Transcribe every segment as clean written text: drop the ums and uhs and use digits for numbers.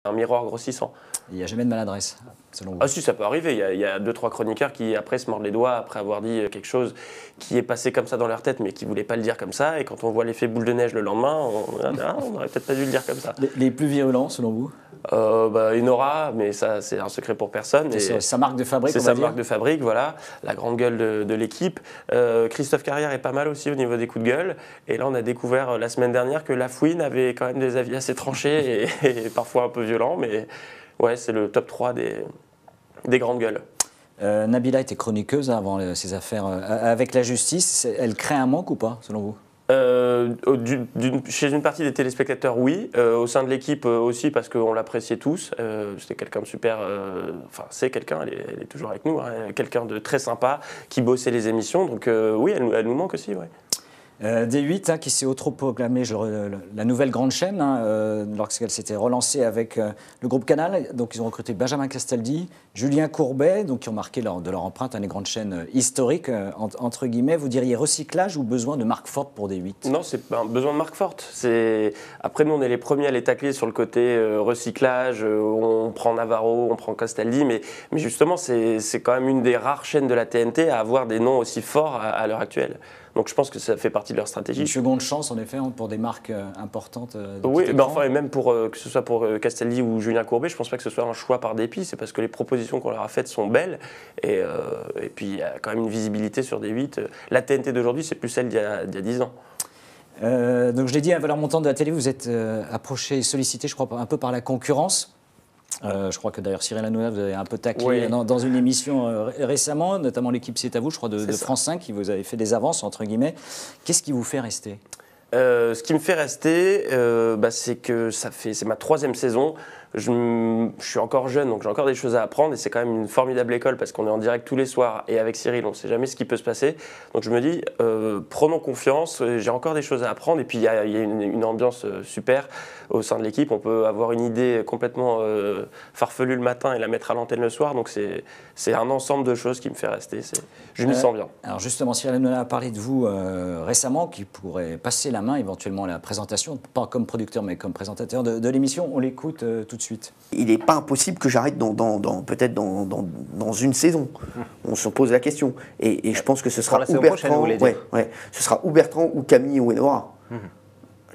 un miroir grossissant. Il n'y a jamais de maladresse, selon vous? Ah si, ça peut arriver. Il y a 2-3 chroniqueurs qui après se mordent les doigts après avoir dit quelque chose qui est passé comme ça dans leur tête mais qui ne voulaient pas le dire comme ça. Et quand on voit l'effet boule de neige le lendemain, on n'aurait peut-être pas dû le dire comme ça. Les plus virulents, selon vous? Il y en aura, mais ça c'est un secret pour personne. C'est sa marque de fabrique, c'est sa marque de fabrique, voilà, la grande gueule de l'équipe. Christophe Carrière est pas mal aussi au niveau des coups de gueule. Et là, on a découvert la semaine dernière que Lafouine avait quand même des avis assez tranchés et parfois un peu violents, mais ouais, c'est le top 3 des grandes gueules. Nabila était chroniqueuse avant ces affaires avec la justice. Elle crée un manque ou pas, selon vous? Chez une partie des téléspectateurs, oui. Au sein de l'équipe aussi, parce qu'on l'appréciait tous. C'était quelqu'un de super. Enfin, c'est quelqu'un, elle est toujours avec nous, hein, quelqu'un de très sympa, qui bossait les émissions. Donc, oui, elle nous manque aussi, ouais. D8 qui s'est autoproclamé la nouvelle grande chaîne lorsqu'elle s'était relancée avec le groupe Canal. Donc ils ont recruté Benjamin Castaldi, Julien Courbet, donc qui ont marqué de leur empreinte les grandes chaînes historiques entre guillemets. Vous diriez recyclage ou besoin de marque forte pour D8? Non, c'est un besoin de marque forte. Après nous on est les premiers à les tacler sur le côté recyclage. On prend Navarro, on prend Castaldi, mais justement c'est quand même une des rares chaînes de la TNT à avoir des noms aussi forts à l'heure actuelle. Donc je pense que ça fait partie de leur stratégie. Une seconde chance, en effet, pour des marques importantes. Oui, enfin, et même que ce soit pour Castaldi ou Julien Courbet, je ne pense pas que ce soit un choix par dépit. C'est parce que les propositions qu'on leur a faites sont belles. Et puis il y a quand même une visibilité sur D8. La TNT d'aujourd'hui, c'est plus celle d'il y a 10 ans. Donc je l'ai dit, à valeur montante de la télé, vous êtes approché et sollicité, je crois, un peu par la concurrence. Je crois que d'ailleurs Cyril Hanouna vous avez un peu taclé dans une émission récemment, notamment l'équipe C'est à vous, je crois, de France 5, qui vous avait fait des avances, entre guillemets. Qu'est-ce qui vous fait rester? Ce qui me fait rester, c'est que c'est ma 3e saison. Je suis encore jeune, donc j'ai encore des choses à apprendre et c'est quand même une formidable école parce qu'on est en direct tous les soirs et avec Cyril, on ne sait jamais ce qui peut se passer. Donc je me dis, prenons confiance, j'ai encore des choses à apprendre et puis il y a une ambiance super au sein de l'équipe. On peut avoir une idée complètement farfelue le matin et la mettre à l'antenne le soir. Donc c'est un ensemble de choses qui me fait rester. Je m'y sens bien. Alors justement, Cyril Hanouna a parlé de vous récemment, qui pourrait passer la main éventuellement à la présentation, pas comme producteur mais comme présentateur de l'émission. On l'écoute tout de suite. Il n'est pas impossible que j'arrête peut-être dans une saison. On se pose la question. Et je pense que ce sera ou Bertrand, ce sera ou Bertrand ou Camille ou Enora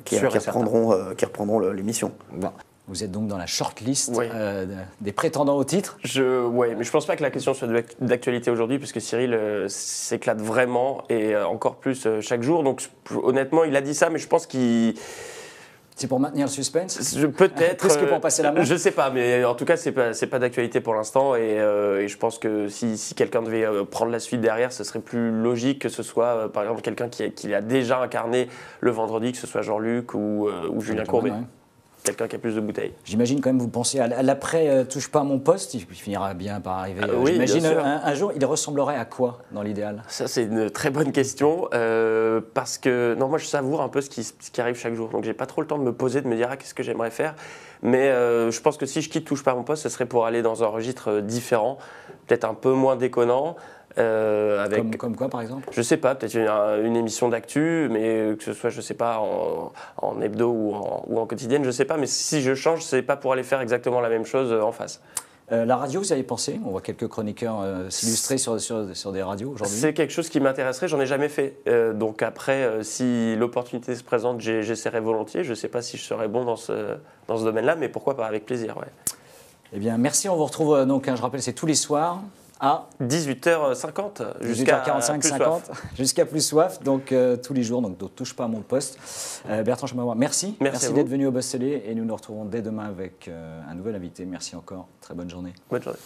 qui reprendront l'émission. Bon. Vous êtes donc dans la shortlist des prétendants au titre. Oui, mais je ne pense pas que la question soit d'actualité aujourd'hui, puisque Cyril s'éclate vraiment et encore plus chaque jour. Donc honnêtement, il a dit ça, mais je pense qu'il... C'est pour maintenir le suspense? Peut-être. Plus que pour passer la main? Je ne sais pas, mais en tout cas, ce n'est pas d'actualité pour l'instant. Et je pense que si quelqu'un devait prendre la suite derrière, ce serait plus logique que ce soit, par exemple, quelqu'un qui a déjà incarné le vendredi, que ce soit Jean-Luc ou Julien Courbet. Ouais. Quelqu'un qui a plus de bouteilles. J'imagine quand même vous pensez à l'après touche pas à mon poste, il finira bien par arriver. Oui, j'imagine un jour, il ressemblerait à quoi dans l'idéal? Ça c'est une très bonne question parce que non, moi je savoure un peu ce qui arrive chaque jour. Donc j'ai pas trop le temps de me poser, de me dire qu'est-ce que j'aimerais faire. Mais je pense que si je quitte touche pas à mon poste, ce serait pour aller dans un registre différent, peut-être un peu moins déconnant. Comme quoi par exemple? Je sais pas, peut-être une émission d'actu, mais que ce soit, je sais pas, en hebdo ou en quotidienne, je sais pas, mais si je change, c'est pas pour aller faire exactement la même chose en face. La radio, vous avez pensé? On voit quelques chroniqueurs s'illustrer sur des radios aujourd'hui. C'est quelque chose qui m'intéresserait, j'en ai jamais fait. Donc après, si l'opportunité se présente, j'essaierai volontiers. Je sais pas si je serai bon dans ce domaine-là, mais pourquoi pas, avec plaisir. Ouais. Eh bien, merci, on vous retrouve donc, je rappelle, c'est tous les soirs. À 18h50 jusqu'à 18h45, jusqu'à plus soif, donc tous les jours, donc touche pas à mon poste. Bertrand Chamavois, merci d'être venu au Buzz Télé et nous nous retrouvons dès demain avec un nouvel invité. Merci encore, très bonne journée. Bonne journée.